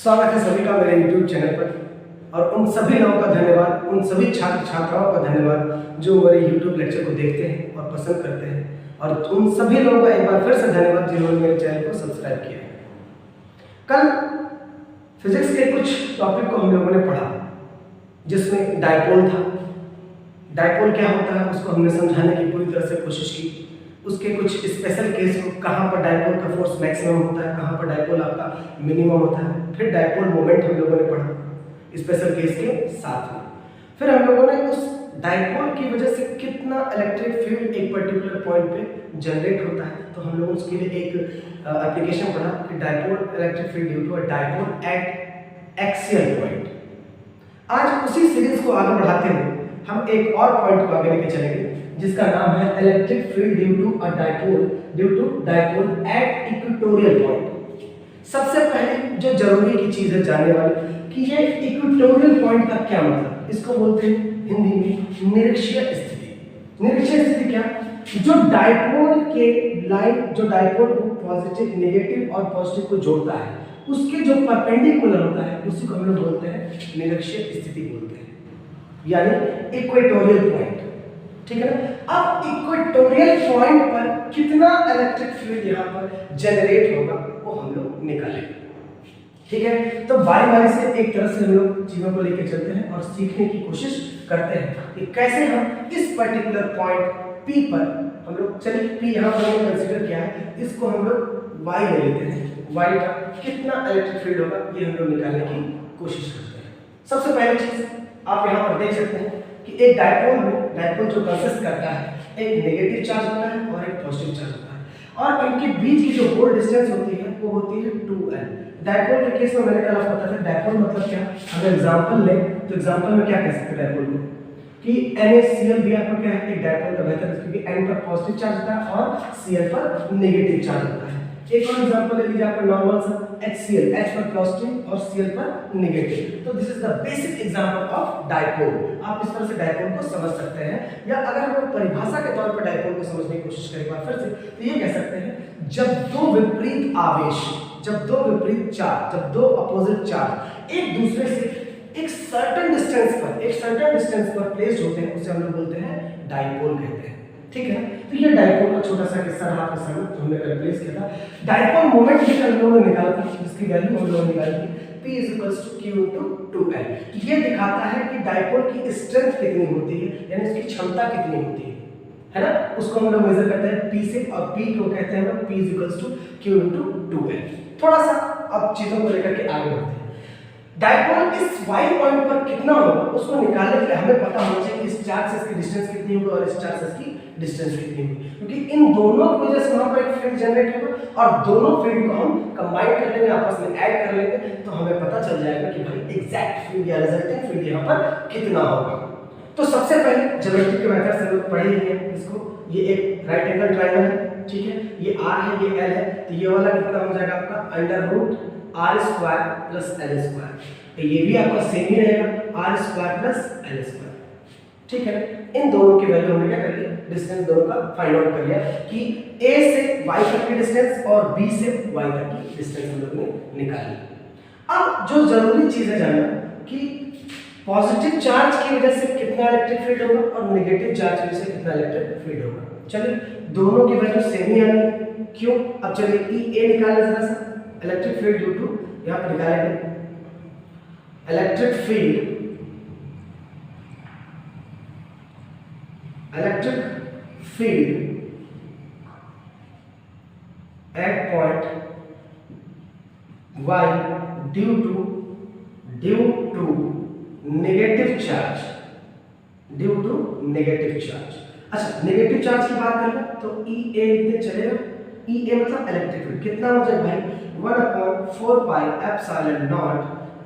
स्वागत है सभी का मेरे YouTube चैनल पर। और उन सभी लोगों का धन्यवाद, उन सभी छात्र छात्राओं का धन्यवाद जो मेरे YouTube लेक्चर को देखते हैं और पसंद करते हैं। और उन सभी लोगों का एक बार फिर से धन्यवाद जिन्होंने मेरे चैनल को सब्सक्राइब किया है। कल फिजिक्स के कुछ टॉपिक को हम लोगों ने पढ़ा जिसमें डायपोल था। डायपोल क्या होता है उसको हमने समझाने की पूरी तरह से कोशिश की। उसके कुछ स्पेशल केस को, कहाँ पर डायपोल का फोर्स मैक्सिमम होता है, कहाँ पर डायपोल आपका मिनिमम होता है। फिर डायपोल मोमेंट हम लोगों ने पढ़ा स्पेशल केस के साथ में। फिर हम लोगों ने उस डायपोल की वजह से कितना इलेक्ट्रिक फील्ड एक पर्टिकुलर पॉइंट पे जनरेट होता है, तो हम लोग उसके लिए एक एप्लीकेशन पढ़ा कि dipole electric field due to a dipole at axial point. आज उसी सीरीज को आगे बढ़ाते हुए हम एक और पॉइंट को आगे लेके चलेंगे जिसका नाम है electric field due to dipole at equatorial point. सबसे पहले जो जरूरी की चीज है जानने वाली कि ये इक्वेटोरियल पॉइंट का क्या मतलब, इसको बोलते हैं हिंदी में निरक्षीय स्थिति। निरक्षीय स्थिति क्या, जो डायपोल के लाइन, जो डायपोल को पॉजिटिव, नेगेटिव और पॉजिटिव को जोड़ता है उसके जो परपेंडिकुलर होता है उसी को हम लोग बोलते हैं निरक्षीय स्थिति बोलते हैं, यानी इक्वेटोरियल पॉइंट। ठीक है ना। अब इक्वेटोरियल पॉइंट पर कितना इलेक्ट्रिक फील्ड यहाँ पर जनरेट होगा वो हम लोग निकालेंगे। ठीक है, तो बारी बारी से एक तरह से हम लोग चीजों को लेकर चलते हैं और सीखने की कोशिश करते हैं कि कैसे हम इस पर्टिकुलर पॉइंट P पर हम लोग, चलिए P यहाँ पर हमने कंसीडर किया है, इसको हम लोग Y ले लेते हैं। Y का कितना इलेक्ट्रिक फील्ड होगा ये हम लोग निकालने की कोशिश करते हैं। सबसे पहली चीज आप यहाँ पर देख सकते हैं कि एक डायपोल में, डायपोल जो कंसिस्ट करता है एक नेगेटिव चार्ज होता है और एक पॉजिटिव चार्ज होता है, और इनके बीच की जो होल डिस्टेंस होती है वो होती है 2l। डायपोल के केस में मैंने कल आपको बताया था डायपोल मतलब क्या। अगर एग्जांपल लें तो एग्जांपल में क्या कह सकते हैं डायपोल को कि NaCl भी आपको क्या है, एक डायपोल का बेहतर, क्योंकि N पर पॉजिटिव चार्ज होता है और Cl पर नेगेटिव चार्ज होता है। एक और एग्जांपल ले लीजिए आपका नॉर्मल सा HCl, H पर पॉजिटिव और Cl पर नेगेटिव। तो this is the basic example of dipole. आप इस तरह से डायपोल को समझ सकते हैं, या अगर हम परिभाषा के तौर पर डायपोल को समझने की कोशिश करें एक बार फिर से, तो ये कह सकते हैं जब दो विपरीत आवेश, जब दो विपरीत चार्ज, जब दो अपोजिट चार्ज एक दूसरे से एक सर्टेन डिस्टेंस पर प्लेस्ड होते हैं उसे हम लोग बोलते हैं डायपोल कहते हैं। ठीक है, तो ये डायपोल का छोटा सा किस्सा रहा आपके सामने, तो हमने रिप्लेस किया था। डायपोल मोमेंट भी हम लोगों ने निकाला था, जिसकी वैल्यू हम लोगों ने निकाली थी P = Q/2l। ये दिखाता है कि डायपोल की स्ट्रेंथ कितनी होती है, यानी उसकी क्षमता कितनी होती है ना। उसको हम लोग मेजर करते हैं P से, और P को कहते हैं हम लोग P = Q/2l। थोड़ा सा अब चीजों को लेकर के आगे बढ़ते हैं। डायपोल इस y पॉइंट पर कितना होगा उसको निकालने के लिए हमें पता होना चाहिए कि इस चार्ज से इसकी डिस्टेंस कितनी होगी और इस चार्ज से इसकी डिस्टेंस कितनी होगी, क्योंकि इन दोनों की वजह से वहां पर एक फील्ड जनरेट होगा और दोनों फील्ड को हम कंबाइन कर लेंगे, आपस में ऐड कर लेंगे, तो हमें पता चल जाएगा कि भाई एग्जैक्ट फील्ड या रिजल्टेंट फील्ड यहाँ पर कितना होगा। तो सबसे पहले ज्योमेट्री के मेथड से लोग पढ़े ही हैं इसको। ये एक राइट एंगल ट्रायंगल है, ठीक है, ये R है, ये L है, तो ये वाला कितना हो जाएगा आपका √R² + L²। ये भी आपका सेम ही रहेगा R² + L²। ठीक है, इन दोनों की वैल्यू हमने क्या कर लिया, डिस्टेंस दोनों का फाइंड आउट कर लिया कि A से Y तक की डिस्टेंस और B से Y तक की डिस्टेंस हम लोग ने निकाल ली। अब जो जरूरी चीज है जानना कि पॉजिटिव चार्ज की वजह से कितना इलेक्ट्रिक फील्ड होगा और नेगेटिव चार्ज की वजह से कितना इलेक्ट्रिक फील्ड होगा। चलिए दोनों की वैल्यू सेम ही आनी, क्यों। अब चलिए EA निकालें जरा सा, इलेक्ट्रिक फील्ड ड्यू टू, यहां पर निकालेंगे electric field at point Y due to negative charge, अच्छा नेगेटिव चार्ज की बात करें तो EA लिखते चलेगा। EA मतलब इलेक्ट्रिक फील्ड कितना हो जाए भाई 1/4πε0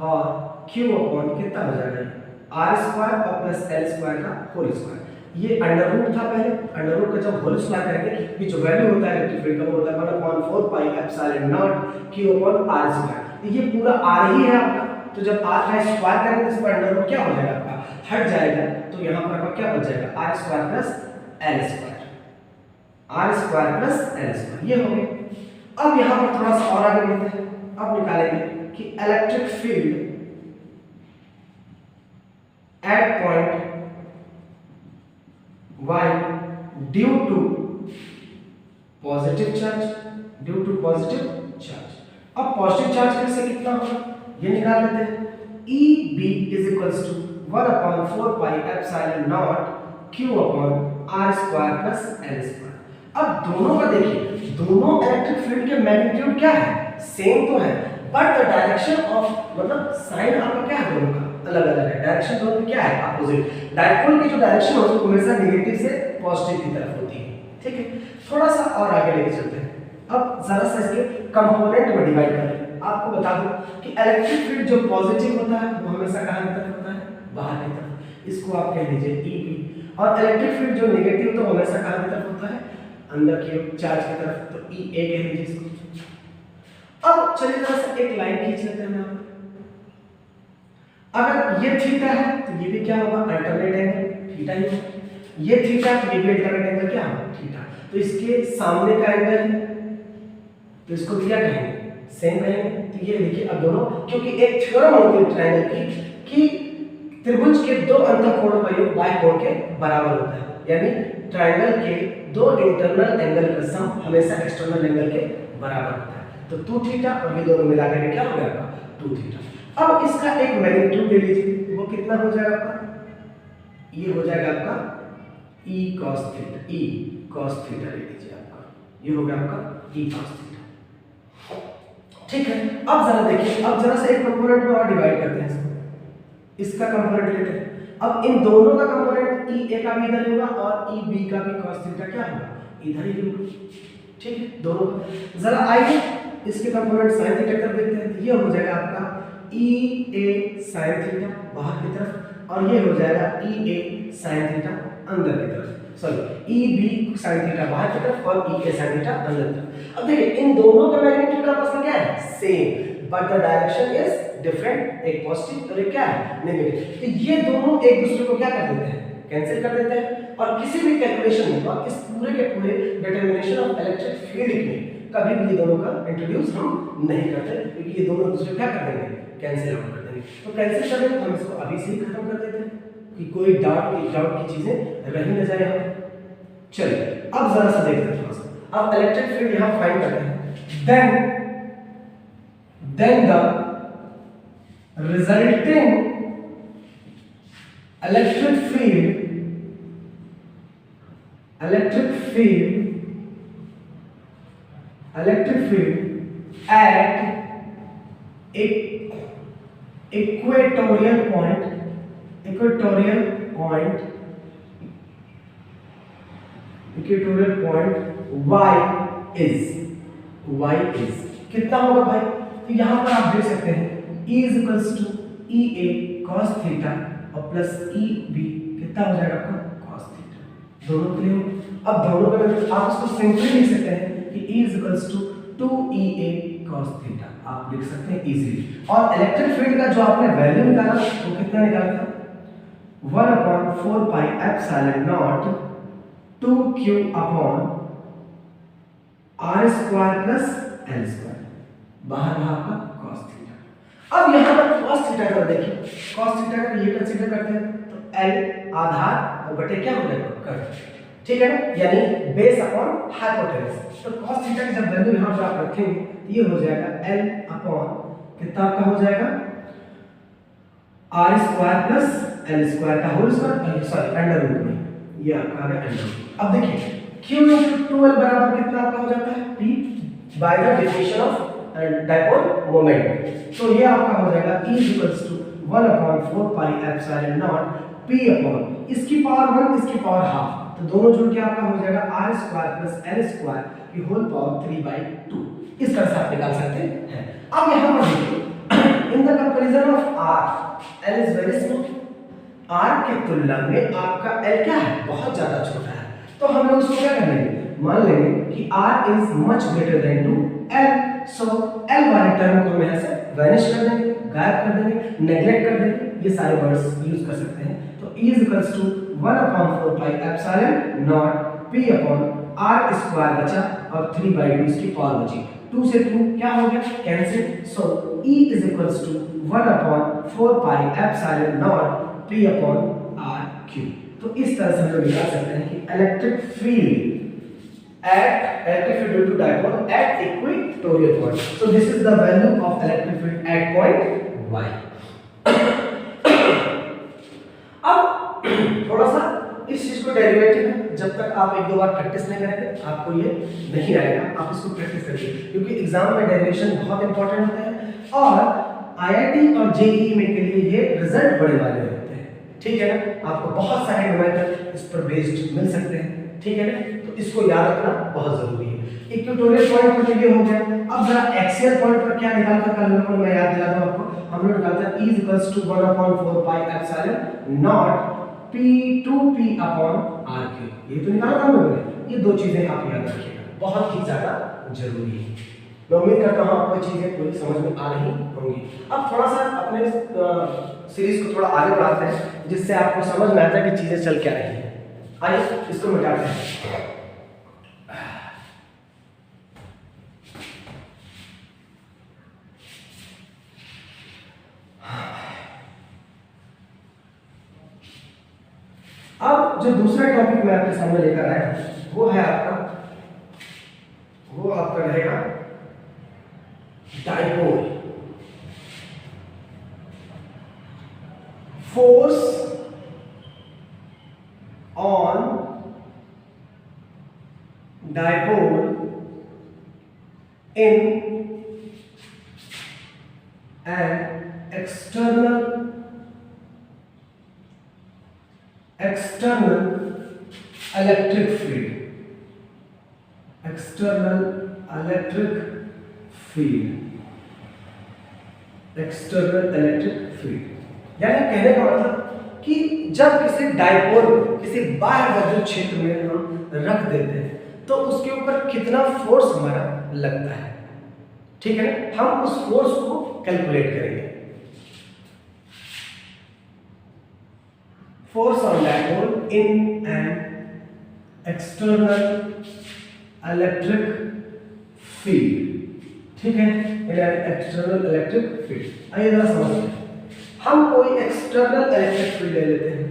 और Q अपॉन कितना हो जाएगा R² और +L² का होल स्क्वायर। ये अंडर रूट था पहले, अंडर रूट का जब होल स्क्वायर करेंगे कि जो वैल्यू होता है इलेक्ट्रिक फील्ड का वो होता है 1/4πε0 Q अपॉन R²। ये पूरा R ही है आपका, तो जब R का स्क्वायर करेंगे तो इस पर अंडर रूट क्या हो जाएगा आपका, हट जाएगा, तो यहाँ पर आपका क्या बच जाएगा R² + L²। ये हो गया। अब यहाँ पर थोड़ा सा और आगे बढ़ते हैं, अब निकालेंगे कि electric field at point y due to positive charge, अब पॉजिटिव चार्ज कैसे कितना होगा ये निकाल लेते हैं। EB is equals to 1/4 pi epsilon not Q upon r square plus l square. अब दोनों का देखिए, दोनों इलेक्ट्रिक फील्ड के मैग्नीट्यूड क्या है, सेम तो है, बट द डायरेक्शन ऑफ मतलब साइन आपका क्या है, दोनों का अलग अलग है। डायरेक्शन दोनों की क्या है, अपोजिट। डायपोल की जो डायरेक्शन होती है हमेशा नेगेटिव से पॉजिटिव की तरफ होती है, ठीक है। थोड़ा सा और आगे लेके चलते हैं। अब जरा सा इसके कंपोनेंट में डिवाइड करें। आपको बता दूं कि इलेक्ट्रिक फील्ड जो पॉजिटिव होता है वो हमेशा कहां की तरफ होता है, बाहर की तरफ, इसको आप कह लीजिए EB। और इलेक्ट्रिक फील्ड जो नेगेटिव तो हमेशा कहां की तरफ होता है, अंदर की चार्ज की तरफ, तो EA कह लीजिए इसको। अब चलिए जरा सा एक लाइन खींच लेते हैं हम। अगर ये थीटा है तो ये भी क्या होगा, अल्टरनेट एंगल थीटा ही होगा। ये थीटा तो ये भी अल्टरनेट एंगल क्या होगा, थीटा। तो इसके सामने का एंगल है तो इसको क्या कहेंगे, सेम कहेंगे। तो ये देखिए अब दोनों, क्योंकि एक थ्योरम होती है ट्रायंगल की कि त्रिभुज के दो अंतःकोणों का योग बाह्यकोण के बराबर होता है, यानी ट्रायंगल के दो इंटरनल एंगल का सम हमेशा एक्सटर्नल एंगल के बराबर होता है। तो 2 थीटा और ये दोनों मिलाकर के क्या हो गया आपका 2 थीटा। अब इसका एक मैग्नीट्यूड ले लीजिए, वो कितना हो जाएगा आपका, ये हो जाएगा आपका E cos थीटा ले लीजिए आपका, ये हो गया आपका E cos थीटा, ठीक है। अब जरा देखिए, अब जरा सा एक कंपोनेंट में और डिवाइड करते हैं इसको, इसका कंपोनेंट लेते हैं। अब इन दोनों का कंपोनेंट EA का भी इधर होगा और EB का भी cos थीटा क्या होगा, इधर ही होगा, ठीक है। दोनों जरा आइए इसके कंपोनेंट sin थीटा कर देते हैं। तो ये हो जाएगा आपका EA sin थीटा बाहर की तरफ, और ये हो जाएगा EA sin थीटा अंदर की तरफ, सॉरी EB sin थीटा बाहर की तरफ और EA sin थीटा अंदर की तरफ। अब देखिए इन दोनों का मैग्नीट्यूड आपस में क्या है, same, but the direction is different, एक पॉजिटिव और एक क्या है, नेगेटिव। तो ये दोनों एक दूसरे को क्या कर देते हैं, कैंसिल कर देते हैं। और किसी भी कैलकुलेशन में और इस पूरे के पूरे डिटरमिनेशन ऑफ इलेक्ट्रिक फील्ड में कभी भी ये दोनों का इंट्रोड्यूस हम नहीं करते, क्योंकि ये दोनों दूसरे क्या कर देंगे, कैंसिल आउट कर देंगे। तो कैंसिल कर देंगे तो हम इसको अभी से ही खत्म कर देते हैं कि कोई डाउट की चीजें रह ही न जाए हम। चलिए अब जरा सा देखते हैं थोड़ा सा। अब इलेक्ट्रिक फील्ड यहां फाइंड करते हैं। then the resulting electric field at equatorial point y is कितना होगा भाई, तो यहां पर आप देख सकते हैं E is equals to EA cos theta और प्लस EB कितना हो जाएगा आपका cos थीटा, दोनों क्लियर हो। अब दोनों का आप इसको सिंपली लिख सकते हैं कि E is equals to 2EA cos theta, आप लिख सकते हैं इजीली। और इलेक्ट्रिक फील्ड का जो आपने वैल्यू निकाला वो कितना निकाला था, 1/4 pi epsilon not 2Q upon r square plus l square, बाहर रहा आपका cos थीटा। अब यहां पर cos थीटा का देखिए, cos थीटा का ये कंसीडर करते हैं तो l आधार और बटे क्या हो जाएगा कर्व, ठीक है ना, यानी बेस अपॉन हाइपोटेनस। तो cos थीटा की जब वैल्यू यहां पर आप रखेंगे तो ये हो जाएगा l अपॉन कितना आपका हो जाएगा r square plus l square का whole square, sorry under root में, ये आपका आ गया अंडर रूट। अब देखिए q into 2l बराबर कितना आपका हो जाता है p by the definition of dipole moment. तो ये आपका हो जाएगा E equals to 1/4 pi epsilon not p upon इसकी पावर 1 इसकी पावर हाफ, तो दोनों जुड़ के आपका हो जाएगा r square plus l square की होल पावर 3/2। इस तरह से आप निकाल सकते हैं। अब यहां पर देखिए in the comparison of r l is very small, r की तुलना में आपका l क्या है, बहुत ज्यादा छोटा है। तो हम लोग उसको क्या कर लेंगे, मान लेंगे कि r is much greater than to l, so l वाले टर्म को हम यहाँ से वैनिश कर देंगे, गायब कर देंगे, नेग्लेक्ट कर देंगे, ये सारे वर्ड्स यूज कर सकते हैं। तो E is equals to 1/4 pi epsilon not p upon R square बचा और 3/2 इसकी पावर बची। 2 से 2 क्या हो गया, cancel. So E is equals to 1/4 pi epsilon not P upon R cube. तो इस तरह से हम लोग निकाल सकते हैं कि electric field due to dipole at equatorial point. So this is the value of electric field at point Y. अब थोड़ा सा इस चीज को डेरिवेटिव है, जब तक आप एक दो बार प्रैक्टिस नहीं करेंगे आपको ये नहीं आएगा। आप इसको प्रैक्टिस करिए क्योंकि एग्जाम में डेरिवेशन बहुत इंपॉर्टेंट होता है और आईआईटी और जेईई में के लिए ये रिजल्ट बड़े वाले होते हैं। ठीक है ना, आपको बहुत सारे न्यूमेरिकल इस पर बेस्ड मिल सकते हैं। ठीक है ना, तो इसको याद रखना बहुत जरूरी है। इक्वेटोरियल पॉइंट पर तो ये हो गया। अब जरा एक्सियल पॉइंट पर क्या निकालता है कल लोगों ने, मैं याद दिला दूं आपको। हम लोग निकालते हैं E equals to 1/4 pi epsilon not P2P upon RQ। ये तो निकाला था हम लोगों ने। ये दो चीजें आप याद रखिएगा, बहुत ही ज्यादा जरूरी है। मैं उम्मीद करता हूं आपको चीजें पूरी समझ में आ रही होंगी। अब थोड़ा सा अपने सीरीज को थोड़ा आगे बढ़ाते हैं जिससे आपको समझ में आता है कि चीजें चल क्या रही है। आइए इसको मिटाते हैं। अब जो दूसरा टॉपिक मैं आपके सामने लेकर आया हूं वो आपका रहेगा dipole. Force on dipole in an external electric field, external electric field। यानी कहने का मतलब कि जब किसी डाइपोल किसी बाह्य विद्युत क्षेत्र में हम रख देते हैं तो उसके ऊपर कितना फोर्स हमारा लगता है। ठीक है ना, हम उस फोर्स को कैलकुलेट करेंगे। Force on dipole in an external electric field। ठीक है, in an external electric field। आइए जरा समझते हैं। हम कोई एक्सटर्नल इलेक्ट्रिक फील्ड ले लेते हैं।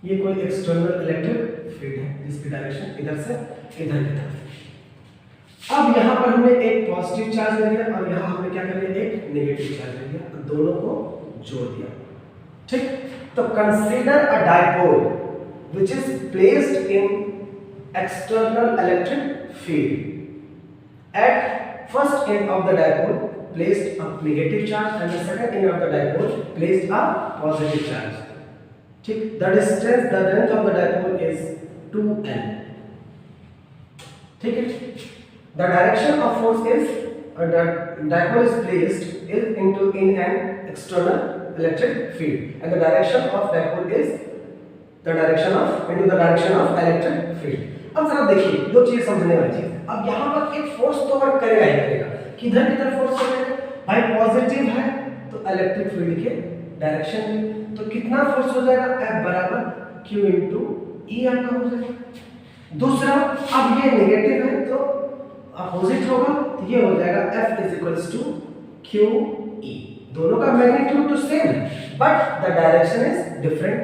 ये कोई एक्सटर्नल इलेक्ट्रिक फील्ड है जिसकी डायरेक्शन इधर से इधर की तरफ। अब यहाँ पर हमने एक पॉजिटिव चार्ज ले लिया और यहाँ हमने क्या कर लिया, एक नेगेटिव चार्ज ले लिया, दोनों को जोड़ दिया। ठीक, तो consider a dipole which is placed in external electric field. At first end of the dipole placed a negative charge and the second end of the dipole placed a positive charge। ठीक, the length of the dipole is 2l। ठीक है, the direction of force is the dipole is placed in an external electric field and the direction of dipole is the direction of electric field। अब जरा देखिए दो चीज समझने वाली चीज है। अब यहाँ पर एक फोर्स तो वर्क करेगा ही करेगा। किधर किधर फोर्स करेगा भाई, पॉजिटिव है तो इलेक्ट्रिक फील्ड के डायरेक्शन में तो कितना फोर्स हो जाएगा, F बराबर Q इंटू E आपका हो जाएगा। दूसरा, अब ये नेगेटिव है तो अपोजिट होगा तो ये हो जाएगा F is equals to Q E। दोनों का मैग्नीट्यूड तो सेम है but the direction is different.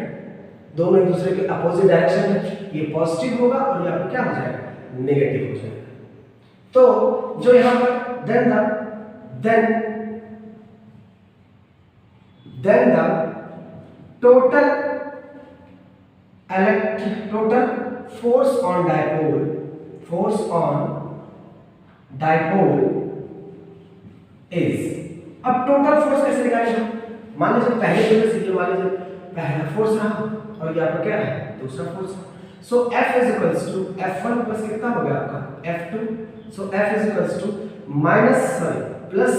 दोनों एक दूसरे के अपोजिट डायरेक्शन में, ये पॉजिटिव होगा और यहाँ पर क्या हो जाएगा, नेगेटिव हो जाएगा। तो जो यहाँ पर then the total force on dipole is। अब टोटल फोर्स कैसे निकालेंगे, मान लीजिए पहले जगह से मान लीजिए पहला फोर्स रहा और यहाँ पर क्या है, दूसरा force. So F is equals to F1 plus कितना हो गया आपका F2। So F is equals to plus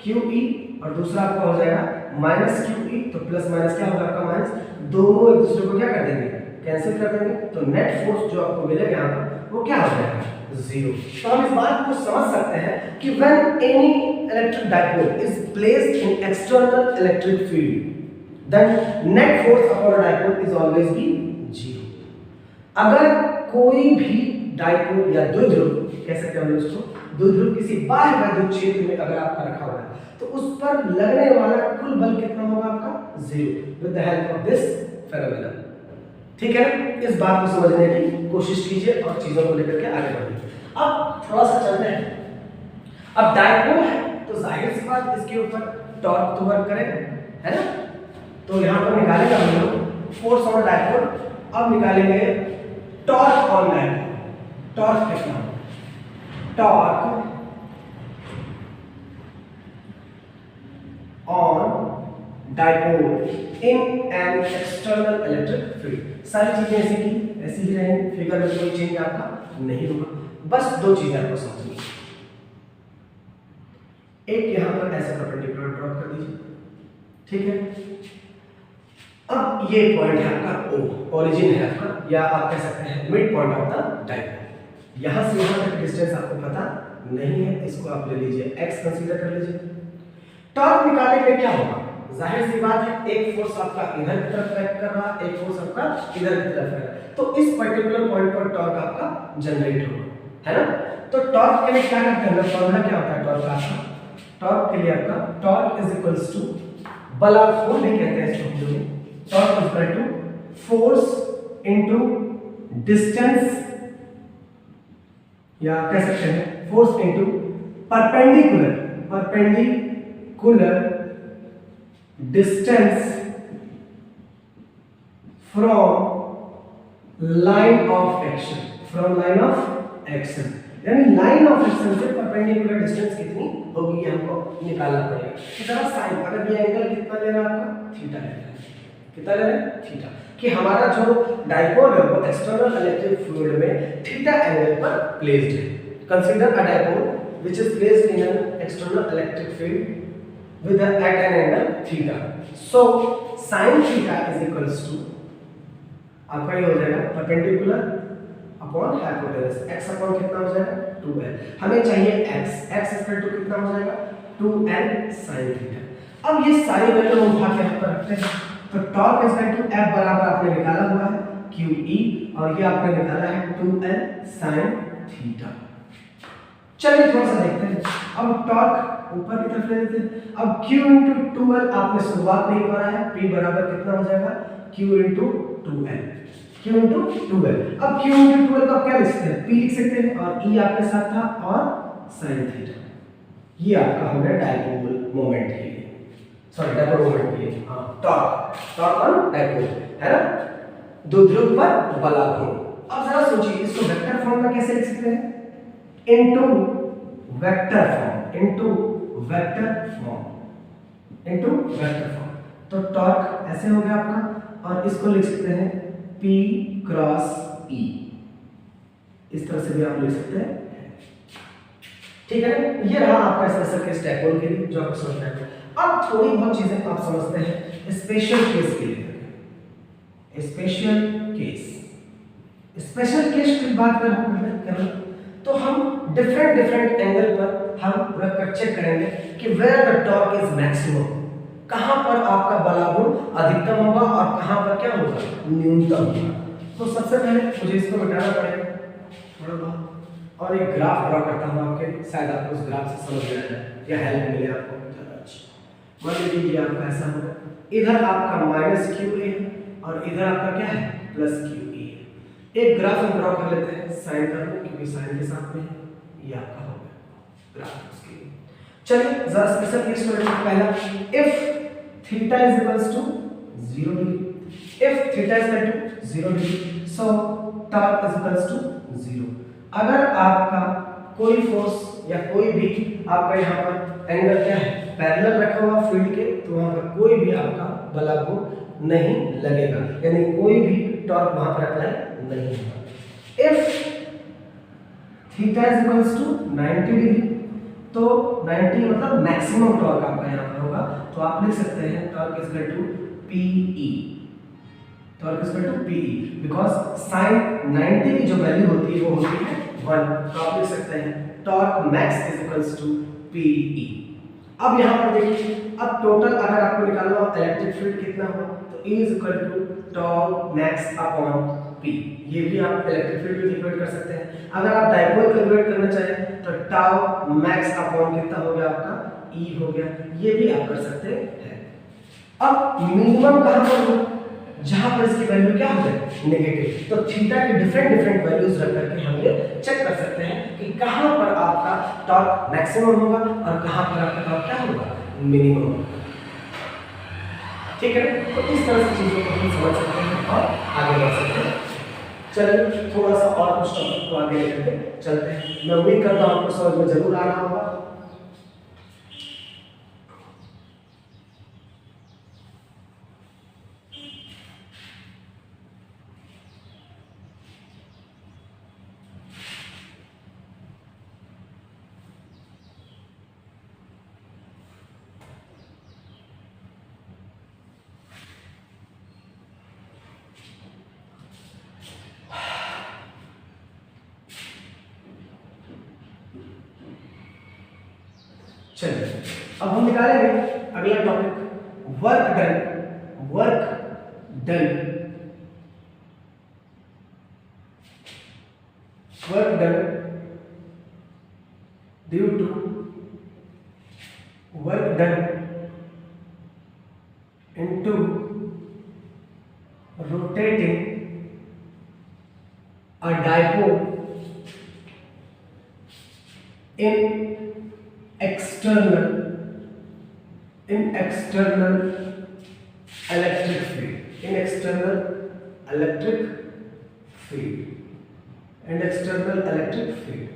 QE और दूसरा आपका हो जाएगा माइनस QE। तो प्लस माइनस क्या होगा आपका माइनस, दोनों एक दूसरे को क्या कर देंगे, कैंसिल कर देंगे। तो नेट फोर्स जो आपको मिलेगा यहाँ पर वो क्या हो जाएगा, 0। तो हम इस बात को समझ सकते हैं कि when any electric dipole is placed in external electric field then net force upon a dipole is always be 0। अगर कोई भी डाइपोल या द्विध्रुव कह सकते हैं हम उसको, द्विध्रुव किसी बाह्य वैद्युत क्षेत्र में अगर आपका रखा हुआ है तो उस पर लगने वाला कुल बल कितना होगा आपका? 0 with the help of this phenomenon. ठीक है, इस बात को समझने की कोशिश कीजिए और चीजों को लेकर के आगे बढ़िए। अब थोड़ा सा चलते हैं। अब डाइपोल है तो जाहिर सी बात इसके ऊपर टॉर्क तो वर्क करेगा, है ना? तो यहां पर निकालेगा हम लोग फोर्स ऑन डाइपोल। अब निकालेंगे टॉर्क ऑन डाइपोल। टॉर्क कितना? Torque on dipole in an external electric field. सारी चीजें ऐसी ही रहेंगी, फिगर में कोई चेंज आपका नहीं होगा। बस दो चीजें आपको समझनी, एक यहां पर ऐसे परपेंडिकुलर ड्रॉप कर दीजिए, ठीक है। अब ये पॉइंट है आपका O, ओरिजिन है आपका, या आप कह सकते हैं mid point of the dipole. यहां से यहां तक डिस्टेंस आपको पता नहीं है, इसको आप ले लीजिए x कंसीडर कर लीजिए। टॉर्क निकालने के लिए क्या होगा? जाहिर सी बात है, एक फोर्स आपका इधर की तरफ एक्ट कर रहा है, एक फोर्स आपका इधर की तरफ है, तो इस पर्टिकुलर पॉइंट पर टॉर्क आपका जनरेट होगा, है ना? तो टॉर्क के लिए क्या करते हैं? फॉर्मूला क्या होता है टॉर्क का? टॉर्क के लिए आपका टॉर्क इज इक्वल्स टू बलाघूर्ण भी कहते हैं इसको हिंदी में। Torque is equal to force into distance, या कह सकते हैं force into perpendicular distance from line of action, यानी लाइन ऑफ एक्शन से परपेंडिकुलर डिस्टेंस कितनी होगी ये हमको निकालना पड़ेगा। इस तरह साइन, अगर ये एंगल कितना ले रहा है आपका? थीटा ले रहा है। कितना ले रहा है? थीटा। कि हमारा जो डाइपोल है वो एक्सटर्नल इलेक्ट्रिक फ्लूइड में थीटा एंगल पर प्लेस्ड है। Consider a dipole which is placed in an external electric field with at an angle theta. So sin theta is equals to आपका ये हो जाएगा perpendicular upon hypotenuse, x upon कितना हो जाएगा? 2l। हमें चाहिए x इक्वल टू कितना हो जाएगा? 2l sin theta. अब ये सारी वैल्यू हम उठा के यहाँ पर रखते हैं, तो टॉर्क इक्वल टू F बराबर आपने निकाला हुआ है QE, और ये आपने निकाला है 2l sin थीटा। चलिए थोड़ा सा देखते हैं। अब टॉर्क ऊपर की तरफ ले लेते हैं। अब Q into 2l आपने शुरुआत नहीं करा है, P बराबर कितना हो जाएगा? Q into 2l। Q into 2l। अब Q into 2l का क्या लिख सकते हैं? P लिख सकते हैं, और E आपके साथ था, और sin थीटा। ये आपका हो गया डाइपोल मोमेंट के लिए, सॉरी डाइपोल मोमेंट के लिए, हाँ टॉर्क ऑन डाइपोल, है ना? द्विध्रुव पर बलाघूर्ण। अब जरा सोचिए, इसको वेक्टर फॉर्म में कैसे लिख सकते हैं? Into vector form. तो टॉर्क ऐसे हो गया आपका, और इसको लिख सकते हैं P क्रॉस E, इस तरह से भी आप लिख सकते हैं, ठीक है ना? ये रहा आपका स्पेशल केस डाइपोल के लिए जो आपको समझ में आया। अब थोड़ी बहुत चीजें आप समझते हैं स्पेशल केस के लिए। स्पेशल केस की बात करें तो हम डिफरेंट एंगल पर हम रख कर चेक करेंगे कि where the torque is maximum, कहां पर आपका बलाघूर्ण अधिकतम होगा और कहां पर क्या होगा? न्यूनतम होगा। तो सबसे पहले मुझे इसको मिटाना पड़ेगा थोड़ा बहुत, और एक ग्राफ ड्रॉ करता हूं आपके, शायद आपको उस ग्राफ से समझ में आ जाए या हेल्प मिले आपको ज़्यादा अच्छा। मान लीजिए ये आपका ऐसा होगा, इधर आपका माइनस QA है और इधर आपका क्या है? प्लस QE है। एक ग्राफ हम ड्रॉ कर लेते हैं, साइन कर लो क्योंकि साइन के साथ में ये आपका हो गया ग्राफ उसके लिए। चलिए जरा स्पेशल केस को लेते हैं। पहला, if theta is equals to 0 degree, if theta is equal to 0 degree, so torque is equals to 0। अगर आपका कोई फोर्स या कोई भी आपका यहाँ पर एंगल क्या है? पैरेलल रखा हुआ फील्ड के, तो वहां पर कोई भी आपका बलाघूर्ण नहीं लगेगा, यानी कोई भी टॉर्क वहां पर अप्लाई नहीं होगा। If theta is equals to 90 degree, तो 90 मतलब मैक्सिमम टॉर्क आपका यहाँ पर होगा, तो आप लिख सकते हैं torque is equal to PE। Torque is equal to PE because sin 90 की जो वैल्यू होती है वो होती है 1, तो आप लिख सकते हैं torque max is equals to PE। अब यहाँ पर देखिए, अब टोटल अगर आपको निकालना हो इलेक्ट्रिक फील्ड कितना हो, तो E is equal to torque max upon P। ये भी आप इलेक्ट्रिक फील्ड में कैलकुलेट कर सकते हैं। अगर आप डाइपोल कैलकुलेट करना चाहें तो टाउ मैक्स अपॉन कितना हो गया आपका E हो गया, ये भी आप कर सकते हैं। अब मिनिमम कहां पर हो, जहां पर इसकी वैल्यू क्या हो जाए नेगेटिव, तो थीटा के डिफरेंट वैल्यूज रख करके हम ये चेक कर सकते हैं कि कहां पर आपका टॉर्क मैक्सिमम होगा और कहां पर आपका टॉर्क क्या होगा मिनिमम होगा। ठीक है, तो इस तरह से चीजों को हम समझ सकते हैं और आगे बढ़ सकते हैं। चलिए थोड़ा सा और कुछ टॉपिक को आगे लेकर के चलते हैं। मैं उम्मीद करता हूं आपको समझ में जरूर आ रहा होगा। चलिए अब हम निकालेंगे अगला topic work done. Work done due to work done into rotating a dipole in external electric field.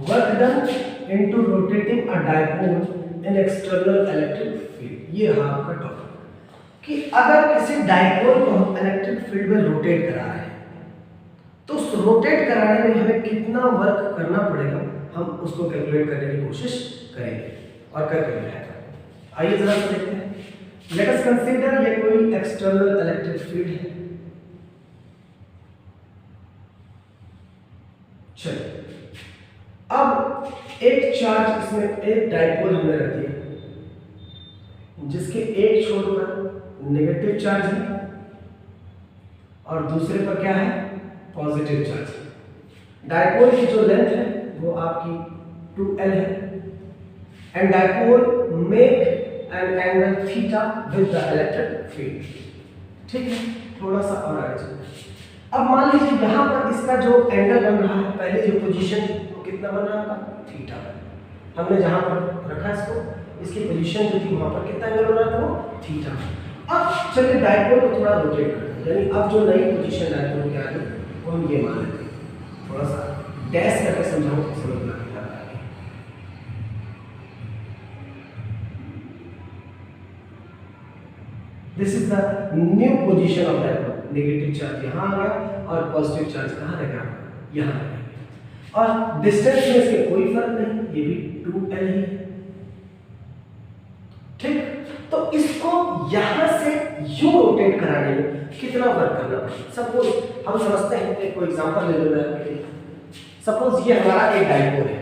Work done into rotating a dipole in external electric field. ये है आपका टॉपिक कि अगर किसी डाइपोल को हम इलेक्ट्रिक फील्ड में rotate करा रहे हैं तो उस रोटेट कराने में हमें कितना वर्क करना पड़ेगा, हम उसको कैलकुलेट करने की कोशिश करेंगे और करके दिखाएंगे। आइए जरा सा देखते हैं। लेट अस कंसीडर ये कोई एक्सटर्नल इलेक्ट्रिक फील्ड है। चलिए अब एक चार्ज इसमें एक डाइपोल हमने रख दिया जिसके एक छोर पर नेगेटिव चार्ज है और दूसरे पर क्या है पॉजिटिव चार्ज। डाइपोल की जो लेंथ है वो आपकी 2L है and dipole make an angle theta with the electric field. ठीक है, थोड़ा सा और आगे चलते हैं। अब मान लीजिए यहाँ पर इसका जो एंगल बन रहा है, पहले जो पोजीशन वो कितना बन रहा है आपका थीटा। हमने जहाँ पर रखा इसको, इसकी पोजीशन जो थी वहाँ पर कितना एंगल बन रहा था वो थीटा। अब चलिए डाइपोल को थोड़ा रोटेट करते हैं, यानी अब जो नई पोजीशन डाइपोल की आ गई वो हम ये मान लेते हैं। थोड़ा सा डैश करके समझाऊं तो समझ में आता है। This is the new position of dipole. Negative charge यहाँ आ गया और पॉजिटिव चार्ज कहाँ रहेगा यहाँ रहेगा और डिस्टेंस में इसके कोई फर्क नहीं, ये भी 2L ही है। ठीक, तो इसको यहां से यूं रोटेट कराने में कितना वर्क करना पड़ेगा। सपोज हम समझते हैं, एक कोई एग्जांपल ले लो मैं आपके लिए। सपोज ये हमारा एक डाइपोल है,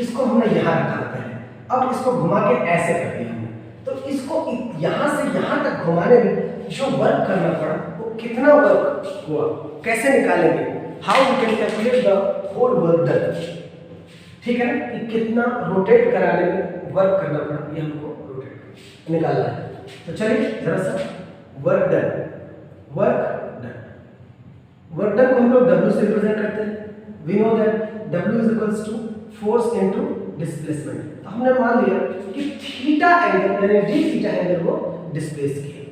इसको हमने यहाँ रखा पहले, अब इसको घुमा के ऐसे कर दिया हमने, तो इसको यहाँ से यहाँ तक घुमाने में जो वर्क करना पड़ा वो कितना वर्क हुआ, कैसे निकालेंगे, how we can calculate the whole work done. ठीक है ना, कि कितना रोटेट कराने में वर्क करना पड़ा, ये हमको रोटेट निकालना है। तो चलिए जरा सा वर्क डन को हम लोग W से रिप्रेजेंट करते हैं। We know that W is equals to force into displacement. तो हमने मान लिया कि थीटा एंगल यानी d थीटा एंगल को डिस्प्लेस किया।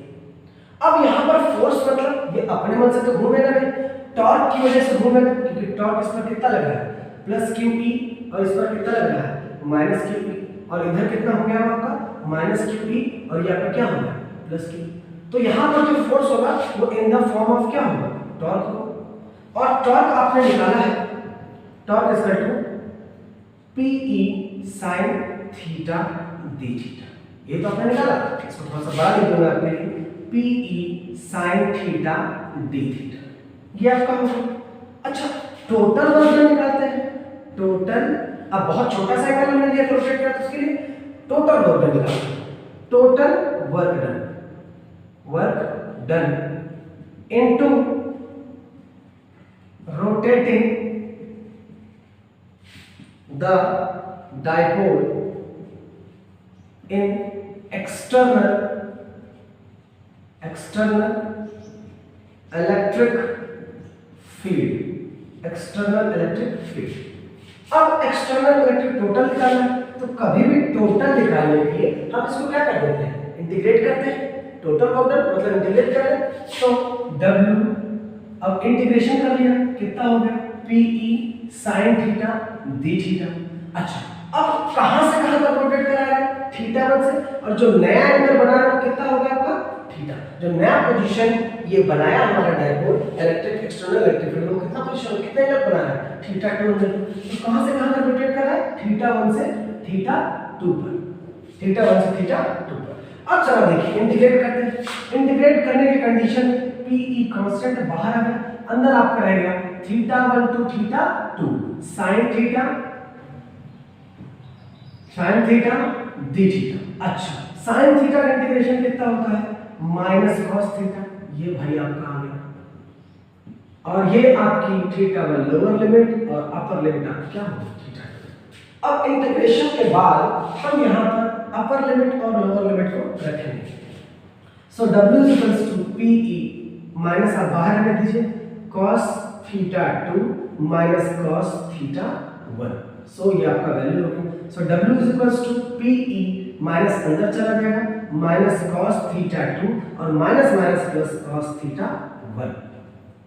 अब यहाँ पर फोर्स मतलब ये अपने मन से तो घूमेगा नहीं, टॉर्क की वजह से घूमेगा, क्योंकि टॉर्क इस पर कितना लग रहा है प्लस QE और इस पर कितना लग रहा है माइनस QE, और इधर कितना हो गया आपका माइनस QE और ये आपका क्या हो गया प्लस QE। तो यहाँ पर जो फोर्स होगा वो इन द फॉर्म ऑफ क्या होगा टॉर्क होगा, और टॉर्क आपने निकाला है, torque is equal to PE sin theta d theta. ये तो आपने निकाला, इसको थोड़ा सा बड़ा लिख दूंगा आपके लिए, PE sin theta d theta, ये आपका होगा। अच्छा टोटल वर्क निकालते हैं, टोटल, अब बहुत छोटा सा एंगल हमने लिया रोटेट किया तो उसके लिए टोटल वर्क निकालते हैं। Total work done into rotating the dipole in external electric field, external electric field। अब एक्सटर्नल इलेक्ट्रिक टोटल निकालना है, तो कभी भी टोटल निकालने के लिए हम इसको क्या कर देते हैं, इंटीग्रेट करते हैं। टोटल वर्क डन मतलब इंटीग्रेट कर दें, तो W, अब इंटीग्रेशन कर लिया, कितना हो गया, PE sin theta d theta. अच्छा, अब कहां से कहां तक रोटेट करा रहा है, थीटा 1 से, और जो नया एंगल बना रहा है कितना हो गया आपका, थीटा। जो नया पोजीशन ये बनाया हमारा dipole electric external electric field में, कितना पोजीशन, कितने एंगल बना रहा है, थीटा 2 एंगल। तो कहां से कहां तक रोटेट कर रहा है, थीटा 1 से थीटा 2 पर, थीटा 1 से थीटा 2 पर। अब चलो देखिए इंटीग्रेट करते हैं। इंटीग्रेट करने की कंडीशन PE कांस्टेंट बाहर आ गया, अंदर आपका रहेगा theta 1 to theta 2 sin theta d theta. अच्छा, sin थीटा का इंटीग्रेशन कितना होता है, माइनस cos थीटा, ये भाई आपका आ गया, और ये आपकी थीटा 1 लोअर लिमिट और अपर लिमिट आपकी क्या होगी, थीटा। अब इंटीग्रेशन के बाद हम यहाँ पर अपर लिमिट और लोअर लिमिट को रखेंगे। So W equals to PE minus, आप बाहर रख दीजिए, cos theta 2 minus cos theta 1। So ये आपका वैल्यू होगा। So W equals to PE minus अंदर चला जाएगा, माइनस cos थीटा 2 और minus minus plus cos theta 1।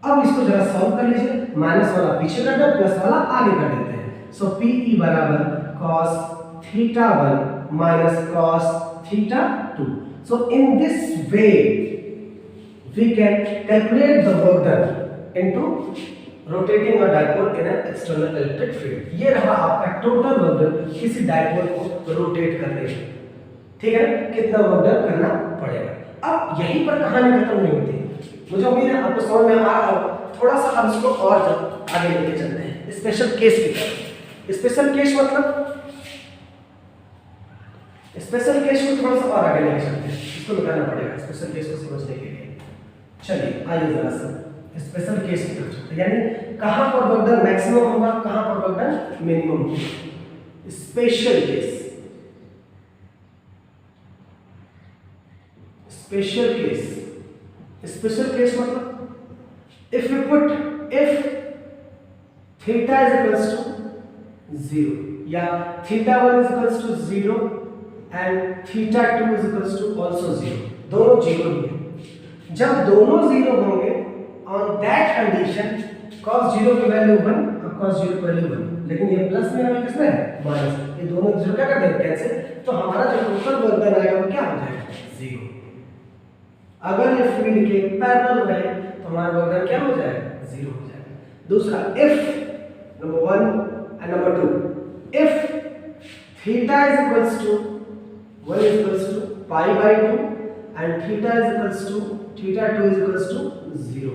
अब इसको जरा सॉल्व कर लीजिए, माइनस वाला पीछे कर दो, प्लस वाला आगे कर देते हैं। सो PE बराबर cos theta 1 minus cos theta 2. So in this way we can calculate the work done into rotating a dipole in an external electric field. ये रहा आपका टोटल वर्क डन किसी डायपोल को रोटेट करने में, ठीक है ना, कितना वर्क डन करना पड़ेगा। अब यहीं पर कहानी खत्म नहीं होती, मुझे उम्मीद है आपको समझ में आ रहा होगा। थोड़ा सा हम इसको और आगे लेके चलते हैं स्पेशल केस की तरफ। स्पेशल केस मतलब स्पेशल केस को थोड़ा सा और आगे लेके चलते हैं, इसको लगाना पड़ेगा स्पेशल केस को समझने के लिए। चलिए आइए जरा सा स्पेशल केस की तरफ चलते हैं, यानी कहां पर वर्क डन मैक्सिमम होगा, कहां पर वर्क डन मिनिमम होगा। Special case, special case, special case मतलब if theta is equals to 0 या theta 1 is equals to 0 and theta 2 is equals to also 0, दोनों 0 ही है। जब दोनों 0 होंगे on that condition cos 0 की वैल्यू 1 और cos 0 की वैल्यू 1, लेकिन ये प्लस में हमें किसमें है, माइनस, ये दोनों 0 क्या कर देंगे कैंसिल, तो हमारा जो टोटल वर्क डन आएगा वो क्या हो जाएगा, 0। अगर ये फील्ड के पैरेलल रहे तो हमारा वर्क डन क्या हो जाएगा, 0 हो जाएगा। दूसरा if number 1 and number 2 if theta is equals to 1 is equals to pi by 2 and theta 2 is equals to 0।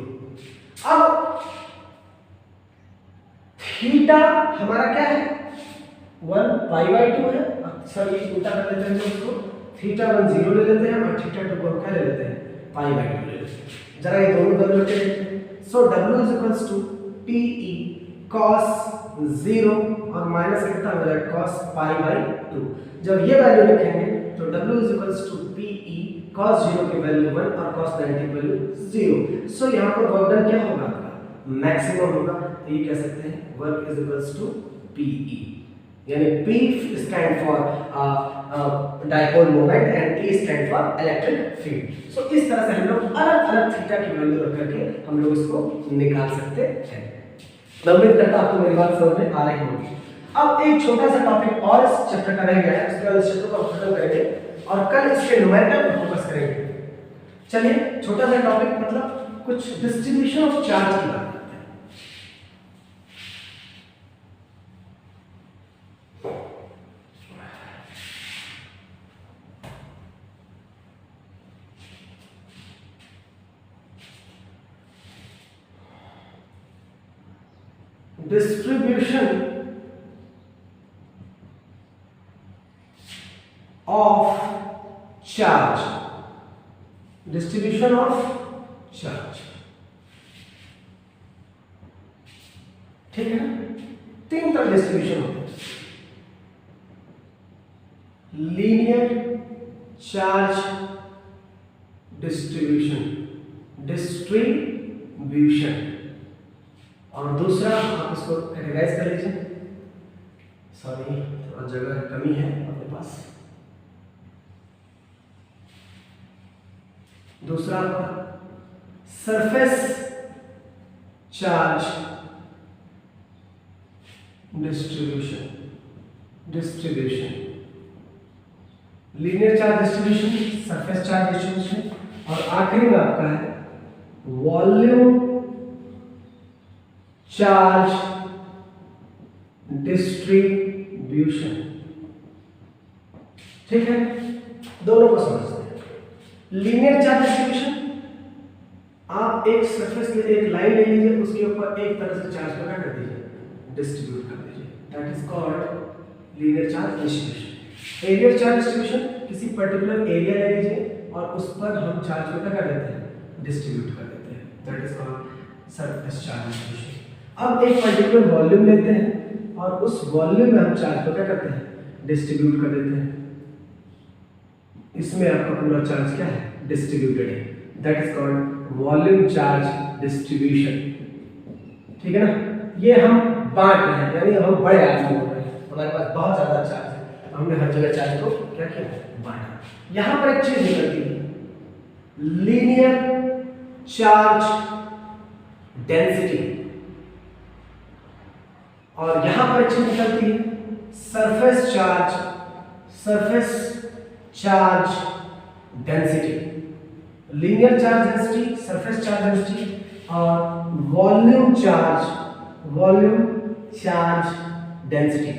अब थीटा हमारा क्या है, 1 पाई बाई 2 है। सर ये उल्टा कर लेते हैं, इसको थीटा 1 0 ले लेते हैं और थीटा 2 को हम क्या ले लेते हैं, पाई बाई 2 ले लेते हैं। जरा ये दोनों बदल लेते हैं। सो W is equals to PE cos 0 और माइनस कितना हो जाएगा, cos पाई बाई 2। जब ये वैल्यू रखेंगे तो W is equals to PE cos 0 की वैल्यू 1 और cos 90 की वैल्यू 0। सो यहाँ पर वर्क डन क्या होगा आपका, मैक्सिमम होगा। तो ये कह सकते हैं work is equals to PE, यानी P stand for dipole moment and E stand for electric field. So इस तरह से हम लोग अलग अलग थीटा की वैल्यू रख करके हम लोग इसको निकाल सकते हैं। मैं उम्मीद करता हूं आपको मेरी बात समझ में आ रही होगी। अब एक छोटा सा टॉपिक और इस चैप्टर का रह गया है, उसके बाद इस चैप्टर को खत्म करेंगे और कल इसके न्यूमेरिकल पर फोकस करेंगे। चलिए छोटा सा टॉपिक मतलब कुछ डिस्ट्रीब्यूशन ऑफ चार्ज की बात करते हैं। Distribution of charge, distribution of charge। ठीक है ना? 3 तरह डिस्ट्रीब्यूशन होते हैं। लीनियर चार्ज डिस्ट्रीब्यूशन और दूसरा आप इसको कैटेगराइज कर लीजिए। सॉरी, थोड़ा जगह कमी है अपने पास। दूसरा आपका surface charge distribution, linear charge distribution, surface charge distribution, और आखिरी में आपका है वॉल्यूम चार्ज डिस्ट्रीब्यूशन। ठीक है, दोनों को समझते हैं। लीनियर चार्ज डिस्ट्रीब्यूशन, आप एक सरफेस में एक लाइन ले लीजिए, उसके ऊपर एक तरह से चार्ज को क्या कर दीजिए, डिस्ट्रीब्यूट कर दीजिए, that is called linear charge distribution. Areal charge distribution, किसी पर्टिकुलर एरिया ले लीजिए और उस पर हम चार्ज को क्या कर देते हैं, डिस्ट्रीब्यूट कर देते हैं, that is called surface charge distribution. अब एक पर्टिकुलर वॉल्यूम लेते हैं और उस वॉल्यूम में हम चार्ज को क्या करते हैं, डिस्ट्रीब्यूट कर देते हैं। इसमें आपका पूरा चार्ज क्या है, डिस्ट्रीब्यूटेड है, that is called volume charge distribution. ठीक है ना? ये हम बांट रहे हैं, यानी हम बड़े आदमी हो रहे हैं, हमारे पास बहुत ज्यादा चार्ज है, हमने हर जगह चार्ज को क्या किया, बांटा। यहां पर एक चीज निकलती है, लीनियर चार्ज डेंसिटी, और यहां पर एक चीज निकलती है surface charge density. Linear charge density, surface charge density और वॉल्यूम चार्ज डेंसिटी,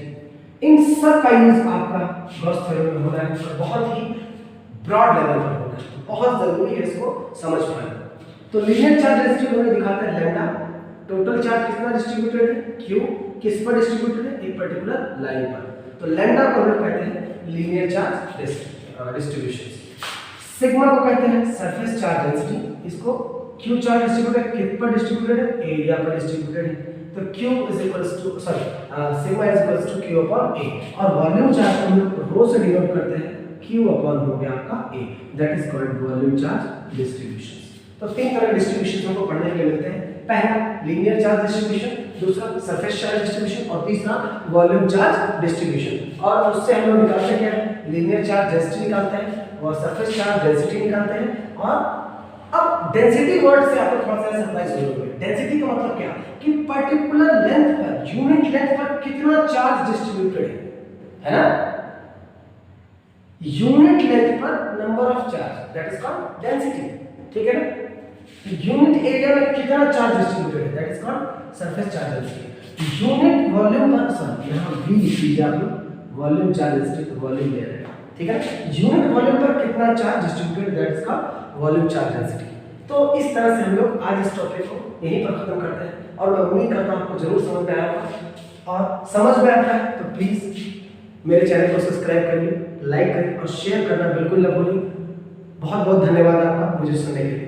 इन सब का यूज आपका गॉस थ्योरम में होना है, बहुत ही ब्रॉड लेवल पर होना है, बहुत जरूरी है इसको समझ पाना। तो लीनियर चार्ज डेंसिटी को हमें दिखाता है लैम्डा, टोटल चार्ज कितना डिस्ट्रीब्यूटेड है, क्यू किस पर डिस्ट्रीब्यूटेड है, एक पर्टिकुलर लाइन पर, तो लैम्डा को हम कहते हैं लीनियर चार्ज डिस्ट्रीब्यूशन। सिग्मा को कहते हैं सरफेस चार्ज डेंसिटी, इसको क्यू चार्ज डिस्ट्रीब्यूटेड किस पर डिस्ट्रीब्यूटेड है, एरिया पर डिस्ट्रीब्यूटेड है, तो Q is equals to sigma is equals to Q upon A, और वॉल्यूम चार्ज को हम रो से डिनोट करते हैं, Q upon हो गया आपका A, that is called volume charge distribution. तो 3 तरह के डिस्ट्रीब्यूशन हमको पढ़ने के लिए मिलते हैं, पहला लीनियर चार्ज डिस्ट्रीब्यूशन, दूसरा सरफेस चार्ज डिस्ट्रीब्यूशन और तीसरा वॉल्यूम चार्ज डिस्ट्रीब्यूशन। और उससे हम लोग निकालते क्या है, लीनियर चार्ज डेंसिटी निकालते हैं और सरफेस चार्ज डेंसिटी निकालते हैं। और अब डेंसिटी वर्ड से आपको थोड़ा सा सरप्राइज हो जाएगा। डेंसिटी का मतलब क्या कि पर्टिकुलर लेंथ पर, यूनिट लेंथ पर कितना चार्ज डिस्ट्रीब्यूटेड है ना, यूनिट लेंथ पर number of charge, that is called density. ठीक है ना? यूनिट एरिया में कितना चार्ज डिस्ट्रीब्यूटेड है, that is called surface charge density. Unit volume पर, सॉरी यहां v लिख लीजिए आप लोग, वॉल्यूम चार्ज डेंसिटी तो वॉल्यूम ले रहे हैं, ठीक है? यूनिट वॉल्यूम पर कितना charge distributed, that is called volume charge density. तो इस तरह से हम लोग आज इस टॉपिक को यहीं पर खत्म करते हैं, और मैं उम्मीद करता हूं आपको जरूर समझ में आया होगा, और समझ में आता है तो प्लीज मेरे चैनल को सब्सक्राइब करिए, लाइक करिए और शेयर करना बिल्कुल न भूलिए। बहुत बहुत धन्यवाद आपका मुझे सुनने के लिए।